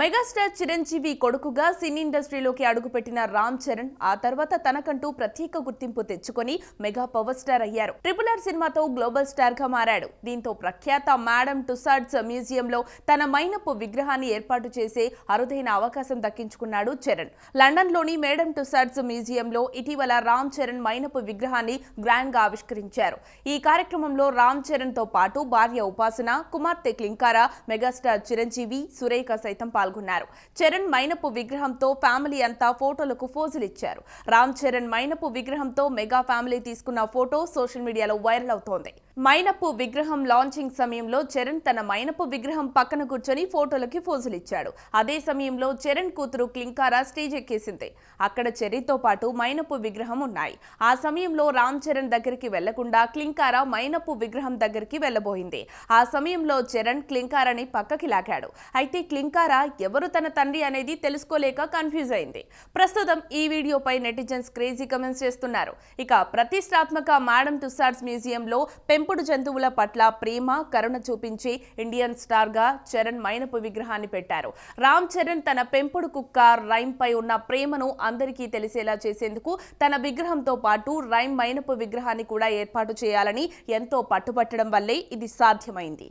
Megastar Chiranjeevi కొడుకుగా సినీ ఇండస్ట్రీలోకి అడుగుపెట్టిన రామ్ చరణ్ ఆ తర్వాత తనకంటూ ప్రత్యేక గుర్తింపు తెచ్చుకొని మెగా పవర్ స్టార్ అయ్యారు. RRR సినిమాతో గ్లోబల్ స్టార్ గా మారాడు. దీంతో ప్రఖ్యాత మేడమ్ టుసాడ్స్ మ్యూజియంలో తన మైనపు విగ్రహాన్ని ఏర్పాటు చేసే అరుదైన అవకాశం దక్కించుకున్నాడు చరణ్. లండన్లోని మేడమ్ టుసాడ్స్ మ్యూజియంలో ఇటీవల రామ్ చరణ్ మైనపు విగ్రహాన్ని గ్రాండ్ గా ఆవిష్కరించారు. ఈ కార్యక్రమంలో రామ్ చరణ్ తో పాటు భార్య ఉపాసన, కుమార్తె క్లింకారా, మెగాస్టార్ చిరంజీవి, సురేఖ సైతం పాల్గొన్నారు. చరణ్ మైనపు విగ్రహంతో ఫ్యామిలీ అంతా ఫోటోలకు ఫోజులు ఇచ్చారు. రామ్ చరణ్ మైనపు విగ్రహంతో మెగా ఫ్యామిలీ తీసుకున్న ఫోటో సోషల్ మీడియాలో వైరల్ అవుతోంది. మైనపు విగ్రహం లాంచింగ్ సమయంలో చరణ్ తన మైనపు విగ్రహం పక్కన కూర్చొని ఫోటోలకి ఫోజులు ఇచ్చాడు. అదే సమయంలో చరణ్ కూతురు క్లింకారా స్టేజ్ ఎక్కేసింది. అక్కడ చెర్రీతో పాటు మైనపు విగ్రహం ఉన్నాయి. ఆ సమయంలో రామ్ చరణ్ దగ్గరికి వెళ్లకుండా క్లింకారా మైనపు విగ్రహం దగ్గరికి వెళ్లబోయింది. ఆ సమయంలో చరణ్ క్లింకారాని పక్కకి లాగాడు. అయితే క్లింకారా ఎవరు తన తండ్రి అనేది తెలుసుకోలేక కన్ఫ్యూజ్ అయింది. ప్రస్తుతం ఈ వీడియోపై నెటిజన్స్ క్రేజీ కమెంట్స్ చేస్తున్నారు. ఇక ప్రతిష్టాత్మక మేడమ్ టుసాడ్స్ మ్యూజియంలో పెంపుడు జంతువుల పట్ల ప్రేమ, కరుణ చూపించే ఇండియన్ స్టార్ గా చరణ్ మైనపు విగ్రహాన్ని పెట్టారు. రామ్ చరణ్ తన పెంపుడు కుక్క రైమ్ పై ఉన్న ప్రేమను అందరికీ తెలిసేలా చేసేందుకు తన విగ్రహంతో పాటు రైమ్ మైనపు విగ్రహాన్ని కూడా ఏర్పాటు చేయాలని ఎంతో పట్టుబట్టడం వల్లే ఇది సాధ్యమైంది.